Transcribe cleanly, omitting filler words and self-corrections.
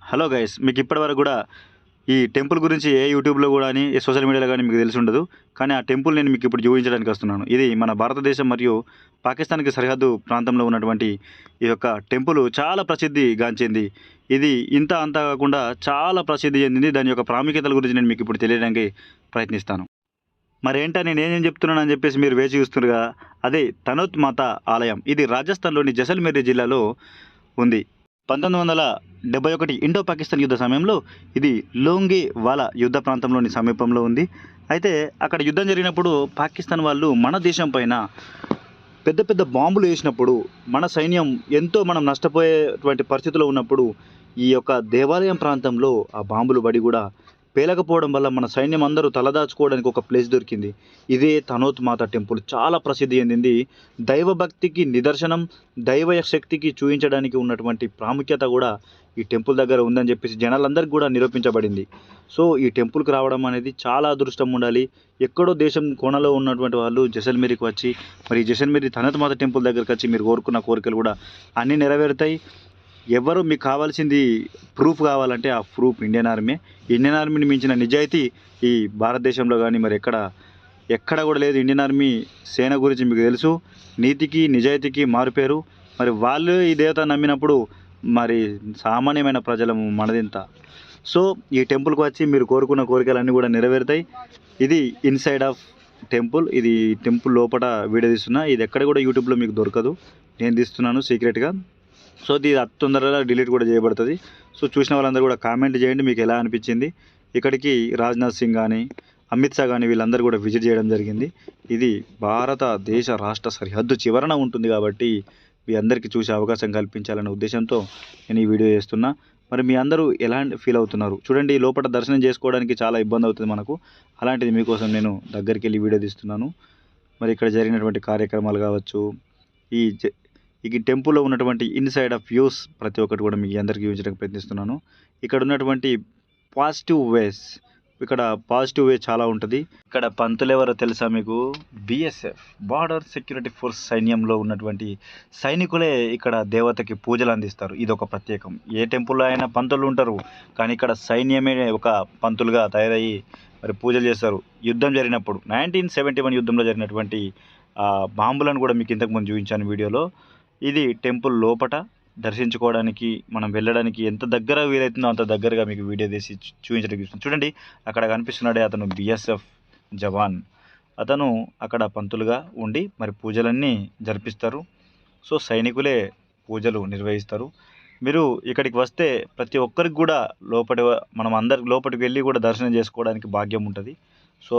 Hello guys, మీకు ఇప్పటివరకు కూడా ఈ టెంపుల్ గురించి ఏ యూట్యూబ్లో కూడా అని ఏ సోషల్ మీడియాలో కానీ మీకు తెలిసి ఉండదు. కానీ ఆ టెంపుల్ నేను మీకు ఇప్పుడు చూపించడానికి వస్తున్నాను. ఇది మన భారతదేశం మరియు పాకిస్తాన్కి సరిహద్దు ప్రాంతంలో ఉన్నటువంటి ఈ యొక్క టెంపుల్ చాలా ప్రసిద్ధి గాంచింది. ఇది ఇంత అంతా కాకుండా చాలా ప్రసిద్ధి చెందింది. దాని యొక్క ప్రాముఖ్యతల గురించి నేను మీకు ఇప్పుడు తెలియడానికి ప్రయత్నిస్తాను. మరేంటా నేనేం చెప్తున్నానని చెప్పేసి మీరు వేచి చూస్తున్నారుగా, అదే తనోత్ మాత ఆలయం. ఇది రాజస్థాన్లోని జైసల్మేర్ జిల్లాలో ఉంది. 1971 ఇండో పాకిస్తాన్ యుద్ధ సమయంలో ఇది లోంగే వాలా యుద్ధ ప్రాంతంలోని సమీపంలో ఉంది. అయితే అక్కడ యుద్ధం జరిగినప్పుడు పాకిస్తాన్ వాళ్ళు మన దేశం పైన పెద్ద పెద్ద బాంబులు వేసినప్పుడు మన సైన్యం ఎంతో మనం నష్టపోయేటువంటి పరిస్థితిలో ఉన్నప్పుడు ఈ యొక్క దేవాలయం ప్రాంతంలో ఆ బాంబులు పడి కూడా పేలకపోవడం వల్ల మన సైన్యం అందరూ తలదాచుకోవడానికి ఒక ప్లేస్ దొరికింది. ఇదే తనోత్ మాత టెంపుల్. చాలా ప్రసిద్ధి చెందింది. దైవభక్తికి నిదర్శనం, దైవ శక్తికి చూపించడానికి ఉన్నటువంటి ప్రాముఖ్యత కూడా ఈ టెంపుల్ దగ్గర ఉందని చెప్పేసి జనాలందరికీ కూడా నిరూపించబడింది. సో ఈ టెంపుల్కి రావడం అనేది చాలా అదృష్టం ఉండాలి. ఎక్కడో దేశం కోణలో ఉన్నటువంటి వాళ్ళు జైసల్మేర్కి వచ్చి మరి జైసల్మేర్ తనోత్ మాత టెంపుల్ దగ్గరికి వచ్చి మీరు కోరుకున్న కోరికలు కూడా అన్నీ నెరవేరుతాయి. ఎవరు మీకు కావాల్సింది ప్రూఫ్ కావాలంటే ఆ ప్రూఫ్ ఇండియన్ ఆర్మీ. ఇండియన్ ఆర్మీని మించిన నిజాయితీ ఈ భారతదేశంలో కానీ మరి ఎక్కడ కూడా లేదు. ఇండియన్ ఆర్మీ సేన గురించి మీకు తెలుసు. నీతికి నిజాయితీకి మారుపేరు. మరి వాళ్ళు ఈ దేవత నమ్మినప్పుడు మరి సామాన్యమైన ప్రజలము మనదింత. సో ఈ టెంపుల్కి వచ్చి మీరు కోరుకున్న కోరికలన్నీ కూడా నెరవేరుతాయి. ఇది ఇన్సైడ్ ఆఫ్ టెంపుల్. ఇది టెంపుల్ లోపల వీడియో తీస్తున్నా. ఇది ఎక్కడ కూడా యూట్యూబ్లో మీకు దొరకదు. నేను తీస్తున్నాను సీక్రెట్గా. సో ఇది అతి తొందరగా డిలీట్ కూడా చేయబడుతుంది. సో చూసిన వాళ్ళందరూ కూడా కామెంట్ చేయండి మీకు ఎలా అనిపించింది. ఇక్కడికి రాజ్నాథ్ సింగ్ కానీ అమిత్ షా కానీ వీళ్ళందరూ కూడా విజిట్ చేయడం జరిగింది. ఇది భారతదేశ రాష్ట్ర సరిహద్దు చివరన ఉంటుంది కాబట్టి మీ అందరికీ చూసే అవకాశం కల్పించాలనే ఉద్దేశంతో నేను ఈ వీడియో చేస్తున్నా. మరి మీ అందరూ ఎలా ఫీల్ అవుతున్నారు చూడండి. లోపల దర్శనం చేసుకోవడానికి చాలా ఇబ్బంది అవుతుంది మనకు. అలాంటిది మీకోసం నేను దగ్గరికి వెళ్ళి వీడియో తీస్తున్నాను. మరి ఇక్కడ జరిగినటువంటి కార్యక్రమాలు కావచ్చు, ఈ టెంపుల్లో ఉన్నటువంటి ఇన్సైడ్ ఆఫ్ వ్యూస్ ప్రతి ఒక్కటి కూడా మీకు అందరికీ చూపించడానికి ప్రయత్నిస్తున్నాను. ఇక్కడ ఉన్నటువంటి పాజిటివ్ వేస్, ఇక్కడ పాజిటివ్ వే చాలా ఉంటుంది. ఇక్కడ పంతులు ఎవరో తెలుసా మీకు? బిఎస్ఎఫ్ బార్డర్ సెక్యూరిటీ ఫోర్స్ సైన్యంలో ఉన్నటువంటి సైనికులే ఇక్కడ దేవతకి పూజలు అందిస్తారు. ఇది ఒక ప్రత్యేకం. ఏ టెంపుల్లో అయినా పంతులు ఉంటారు, కానీ ఇక్కడ సైన్యమే ఒక పంతులుగా తయారయ్యి మరి పూజలు చేస్తారు. యుద్ధం జరిగినప్పుడు 1971 యుద్ధంలో జరిగినటువంటి బాంబులను కూడా మీకు ఇంతకుముందు చూపించాను వీడియోలో. ఇది టెంపుల్ లోపట దర్శించుకోవడానికి మనం వెళ్ళడానికి ఎంత దగ్గర వీలవుతుందో అంత దగ్గరగా మీకు వీడియో తీసి చూపించడానికి చూడండి. అక్కడ కనిపిస్తున్నాడే అతను బిఎస్ఎఫ్ జవాన్. అతను అక్కడ పంతులుగా ఉండి మరి పూజలన్నీ జరిపిస్తారు. సో సైనికులే పూజలు నిర్వహిస్తారు. మీరు ఇక్కడికి వస్తే ప్రతి ఒక్కరికి కూడా మనం అందరికి లోపలికి వెళ్ళి కూడా దర్శనం చేసుకోవడానికి భాగ్యం ఉంటుంది. సో